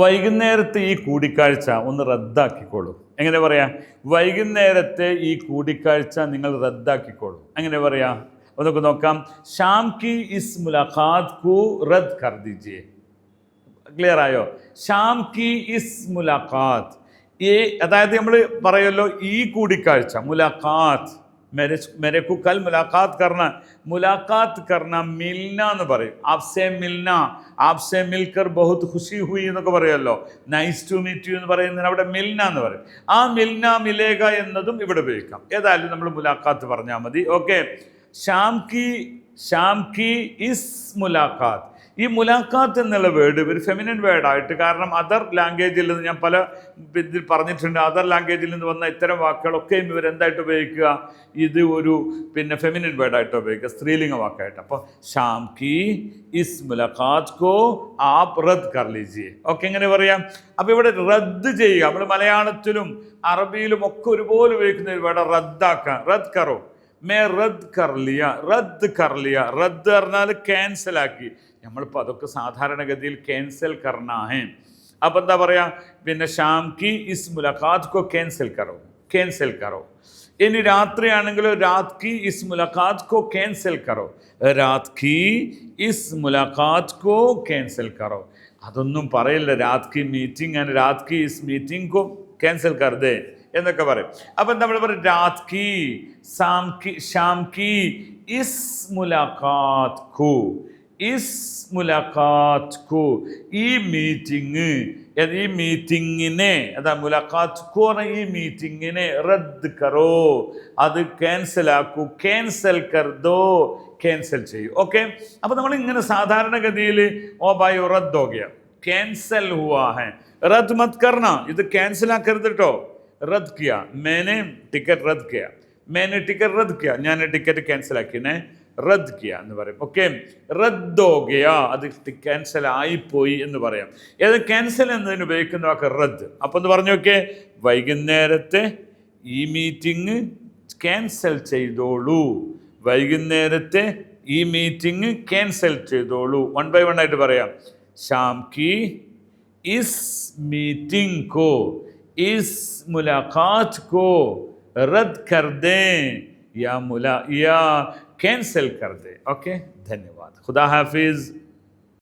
വൈകുന്നേരത്തെ ഈ കൂടിക്കാഴ്ച ഒന്ന് റദ്ദാക്കിക്കോളൂ. എങ്ങനെ പറയാം? വൈകുന്നേരത്തെ ഈ കൂടിക്കാഴ്ച നിങ്ങൾ റദ്ദാക്കിക്കോളൂ. എങ്ങനെ പറയാം? അതൊക്കെ നോക്കാം. ഷാം കി ഇസ് മുലാഖാത്ത് കു റദ്ദ് കർ ദീജിയെ. ക്ലിയർ ആയോ? ഷാം കി ഇസ് മുലാഖാത്ത്, അതായത് നമ്മൾ പറയുമല്ലോ ഈ കൂടിക്കാഴ്ച മുലാഖാത്ത്, മെരെക്കു കൽ മുലാഖാത്ത് കർണ, മുലാഖാത്ത് കർണ മിൽന എന്ന് പറയും. ആപ്സെ മിൽന, ആപ്സെ മിൽക്കർ ബഹുത് ഖുഷി ഹുയി എന്നൊക്കെ പറയുമല്ലോ. നൈസ് ടു മീറ്റ് യു എന്ന് പറയുന്നതിന് അവിടെ മിൽന എന്ന് പറയും. ആ മിൽന മിലേഗ എന്നതും ഇവിടെ ഉപയോഗിക്കാം. ഏതായാലും നമ്മൾ മുലാഖാത്ത് പറഞ്ഞാൽ മതി. ഓക്കെ. ഷാം കി ഇസ് മുലാഖാത്ത്. ഈ മുലാഖാത്ത് എന്നുള്ള വേർഡ് ഒരു ഫെമിനിൻ വേർഡായിട്ട്, കാരണം അതർ ലാംഗ്വേജിൽ നിന്ന് ഞാൻ പല ഇതിൽ പറഞ്ഞിട്ടുണ്ട്, അതർ ലാംഗ്വേജിൽ നിന്ന് വന്ന ഇത്തരം വാക്കുകളൊക്കെയും ഇവരെന്തായിട്ട് ഉപയോഗിക്കുക? ഇത് ഒരു ഫെമിനിൻ വേർഡായിട്ട് ഉപയോഗിക്കുക, സ്ത്രീലിംഗ വാക്കായിട്ട്. അപ്പോൾ ഷാം കി ഇസ് മുലാഖാത്ത് കോ ആപ് റദ്ദ് കർ ലീജിയെ. ഓക്കെ, എങ്ങനെ പറയാം? അപ്പോൾ ഇവിടെ റദ്ദ് ചെയ്യുക, നമ്മൾ മലയാളത്തിലും അറബിയിലും ഒക്കെ ഒരുപോലെ ഉപയോഗിക്കുന്ന ഒരു വേർഡ് റദ്ദാക്കാൻ. റദ്ദ് കറോ, മേ റദ്ദ് കർ ലിയ, റദ്ദ് കർ ലിയ. റദ്ദ് പറഞ്ഞാൽ ക്യാൻസൽ ആക്കി. നമ്മളിപ്പോൾ അതൊക്കെ സാധാരണഗതിയിൽ ക്യാൻസൽ കർണാ ഹേ. അപ്പം എന്താ പറയുക? ഷാം കി ഇസ് മുലാഖാത്ത് കോ ക്യാൻസൽ കറോ, ക്യാൻസൽ കറോ. ഇനി രാത്രിയാണെങ്കിലോ രാത് കി ഇസ് മുലാഖാത്ത് കോ ക്യാൻസൽ കറോ, രാത് കി ഇസ് മുലാഖാത്ത് കോ ക്യാൻസൽ കറോ. അതൊന്നും പറയില്ല. രാത് കി മീറ്റിംഗ് ആണ്, രാത് കി ഇസ് മീറ്റിംഗ് കോ ക്യാൻസൽ കർ ദേ എന്നൊക്കെ പറയും. അപ്പം നമ്മൾ പറയും രാത് കി, ഷാം കി ഇസ് മുലാഖാത്ത് കോ, ഇസ് മുലാഖാത്ത് കോ, ഈ മീറ്റിംഗ്, ഈ മീറ്റിങ്ങിനെ, അതാ മുലാഖാത്ത് കോ ഈ മീറ്റിങ്ങിനെ റദ്ദ് കറോ, അത് ക്യാൻസൽ ആക്കൂ, ക്യാൻസൽ കർ ദോ, ക്യാൻസൽ ചെയ്യൂ. ഓക്കെ. അപ്പോൾ നമ്മൾ ഇങ്ങനെ സാധാരണഗതിയിൽ ഓ ഭായി റദ്ദ് ഹോ ഗയാ, ക്യാൻസൽ ഹുവാ ഹെ, റദ്ദ് മത് കർണ, ഇത് ക്യാൻസൽ ആക്കരുത് കേട്ടോ. റദ്ദ് കിയാ, मैंने ടിക്കറ്റ് റദ്ദ് കിയാ, मैंने ടിക്കറ്റ് റദ്ദ് കിയാ, ഞാൻ ടിക്കറ്റ് ക്യാൻസൽ ആക്കിനെ, റദ്ദ് കിയ എന്ന് പറയും. ഓക്കെ. റദ്ദ് ഹോ ഗയാ, അത് ക്യാൻസൽ ആയിപ്പോയി എന്ന് പറയാം. ഏത് ക്യാൻസൽ എന്നതിന് ഉപയോഗിക്കുന്ന വാക്ക് റദ്ദ്. അപ്പോൾ ഒന്ന് പറഞ്ഞു നോക്കേ, വൈകുന്നേരത്തെ ഈ മീറ്റിംഗ് ക്യാൻസൽ ചെയ്തോളൂ, വൈകുന്നേരത്തെ ഈ മീറ്റിംഗ് ക്യാൻസൽ ചെയ്തോളൂ. 1 by 1 ആയിട്ട് പറയാം. ഷാം കി ഇസ് മീറ്റിംഗ് കോ, ഇസ് മുലാഖാത്ത് കോ റദ്ദ് കർ ദേ या कैंसिल कर दे. ओके, धन्यवाद. खुदा हाफिज़.